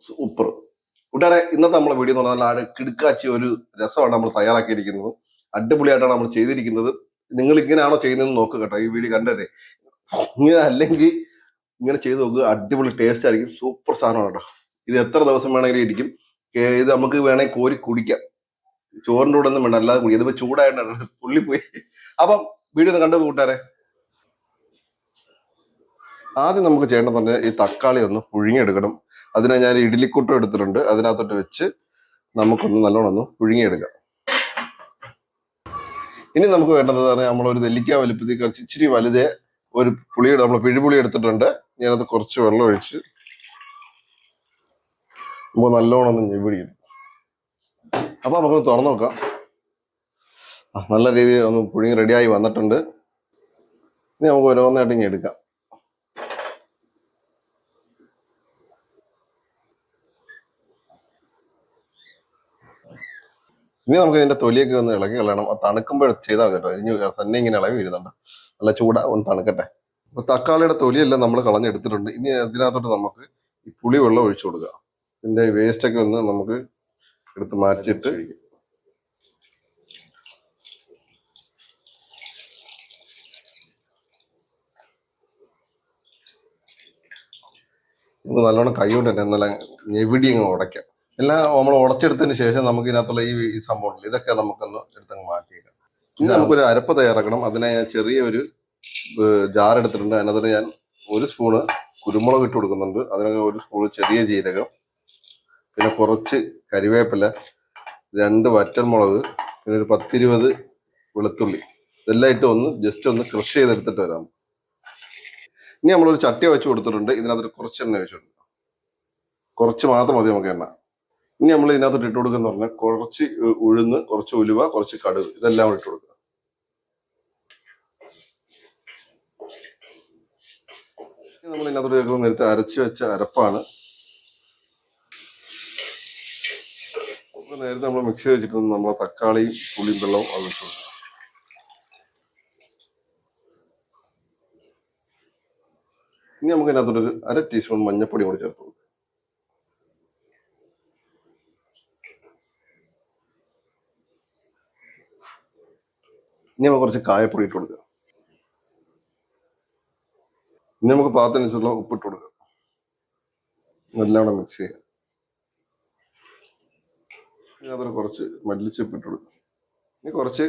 Super. കൂട്ടുകാരെ, ഇന്നത്തെ നമ്മളെ വീഡിയോ എന്ന് പറഞ്ഞാൽ കിടുക്കാച്ചി ഒരു രസമാണ് നമ്മൾ തയ്യാറാക്കിയിരിക്കുന്നത്. അടിപൊളിയായിട്ടാണ് നമ്മൾ ചെയ്തിരിക്കുന്നത്. നിങ്ങൾ ഇങ്ങനെയാണോ ചെയ്യുന്നതെന്ന് നോക്കുക കേട്ടോ, ഈ വീഡിയോ കണ്ടേ. ഇങ്ങനെ അല്ലെങ്കിൽ ഇങ്ങനെ ചെയ്ത് നോക്കുക, അടിപൊളി ടേസ്റ്റ് ആയിരിക്കും. സൂപ്പർ സാധനമാണ് കേട്ടോ. ഇത് എത്ര ദിവസം വേണമെങ്കിലും ഇരിക്കും. ഇത് നമുക്ക് വേണമെങ്കിൽ കോരി കുടിക്കാം. ചോറിൻ്റെ കൂടെ ഒന്നും വേണ്ട, അല്ലാതെ കുടിക്കാം. ഇതിപ്പോ ചൂടായിട്ടാണ് പുള്ളിപ്പോയി. അപ്പം വീഡിയോ ഒന്ന് കണ്ടു കൂട്ടുകാരെ. ആദ്യം നമുക്ക് ചെയ്യേണ്ടത് പറഞ്ഞാൽ ഈ തക്കാളി ഒന്ന് പുഴുങ്ങിയെടുക്കണം. അതിനെ ഞാൻ ഇഡ്ഡലിക്കുട്ടം എടുത്തിട്ടുണ്ട്, അതിനകത്തോട്ട് വെച്ച് നമുക്കൊന്ന് നല്ലോണം ഒന്ന് പുഴുങ്ങിയെടുക്കാം. ഇനി നമുക്ക് വേണ്ടത് പറഞ്ഞാൽ നമ്മളൊരു നെല്ലിക്ക വലുപ്പത്തിൽ കുറച്ച് ഇച്ചിരി വലുതേ ഒരു പുളിയുടെ നമ്മൾ പിഴുപുളി എടുത്തിട്ടുണ്ട്. ഞാനത് കുറച്ച് വെള്ളം ഒഴിച്ച് നമുക്ക് നല്ലോണം ഒന്ന് ഞെവിടിയിടും. അപ്പൊ നമുക്കൊന്ന് തുറന്നു നോക്കാം. നല്ല രീതിയിൽ ഒന്ന് പുഴുങ്ങി റെഡിയായി വന്നിട്ടുണ്ട്. ഇനി നമുക്ക് ഓരോന്നായിട്ട് ഇങ്ങനെ എടുക്കാം. ഇനി നമുക്ക് ഇതിന്റെ തൊലിയൊക്കെ ഒന്ന് ഇളകി കളയണം. തണുക്കുമ്പോൾ ചെയ്താൽ കേട്ടോ, ഇനി തന്നെ ഇങ്ങനെ ഇളകി വരുന്നുണ്ട്. നല്ല ചൂടാ, ഒന്ന് തണുക്കട്ടെ. അപ്പൊ തക്കാളിയുടെ തൊലിയെല്ലാം നമ്മൾ കളഞ്ഞെടുത്തിട്ടുണ്ട്. ഇനി അതിനകത്തോട്ട് നമുക്ക് ഈ പുളി വെള്ളം ഒഴിച്ചു കൊടുക്കുക. ഇതിന്റെ വേസ്റ്റ് ഒക്കെ ഒന്ന് നമുക്ക് എടുത്ത് മാറ്റിയിട്ട് നമുക്ക് നല്ലോണം കൈ കൊണ്ട് തന്നെ നല്ല ഞെവിടി അങ്ങ് ഉടയ്ക്കാം. എല്ലാം നമ്മൾ ഉടച്ചെടുത്തതിന് ശേഷം നമുക്ക് ഇതിനകത്തുള്ള ഈ സംഭവം ഇതൊക്കെ നമുക്കൊന്ന് എടുത്തങ്ങ് മാറ്റിയേക്കാം. ഇനി നമുക്കൊരു അരപ്പ് തയ്യാറാക്കണം. അതിനെ ഞാൻ ചെറിയ ഒരു ജാർ എടുത്തിട്ടുണ്ട്. അതിനകത്ത് ഞാൻ 1 സ്പൂണ് കുരുമുളക് ഇട്ട് കൊടുക്കുന്നുണ്ട്. അതിനൊക്കെ 1 സ്പൂണ് ചെറിയ ജീരകം, പിന്നെ കുറച്ച് കരിവേപ്പില, 2 വറ്റൽമുളക്, പിന്നെ ഒരു 10-20 വെളുത്തുള്ളി. ഇതെല്ലാം ഇട്ട് ഒന്ന് ജസ്റ്റ് ഒന്ന് ക്രഷ് ചെയ്തെടുത്തിട്ട് വരാം. ഇനി നമ്മളൊരു ചട്ടി വെച്ച് കൊടുത്തിട്ടുണ്ട്. ഇതിനകത്ത് കുറച്ച് എണ്ണ വെച്ച് കൊടുക്കുക. കുറച്ച് മാത്രം മതി നമുക്ക് എണ്ണ. ഇനി നമ്മൾ ഇതിനകത്തോട്ട് ഇട്ട് കൊടുക്കുക എന്ന് പറഞ്ഞാൽ കുറച്ച് ഉഴുന്ന്, കുറച്ച് ഉലുവ, കുറച്ച് കടുക്, ഇതെല്ലാം കൂടെ ഇട്ട് കൊടുക്കുക. നമ്മൾ ഇതിനകത്തോട്ട് നേരത്തെ അരച്ച് വെച്ച അരപ്പാണ്. നേരത്തെ നമ്മൾ മിക്സ് വെച്ചിട്ടുണ്ട് നമ്മളെ തക്കാളിയും പുളിയും വെള്ളവും അത് ഇട്ട് കൊടുക്കുക. ഇനി നമുക്ക് ഇതിനകത്തോട്ടൊരു 1/2 ടീസ്പൂൺ മഞ്ഞൾപ്പൊടി കൂടി ചേർത്ത് കൊടുക്കുക. ഇനി നമുക്ക് കുറച്ച് കായപ്പൊടി ഇട്ട് കൊടുക്കുക. ഇനി നമുക്ക് പാത്രത്തിനനുസരിച്ചുള്ള ഉപ്പിട്ട് കൊടുക്കുക. എല്ലാം കൂടെ മിക്സ് ചെയ്യുക. അതിന് കുറച്ച് മല്ലിച്ചപ്പ് ഇട്ട് കൊടുക്കുക. ഇനി കുറച്ച്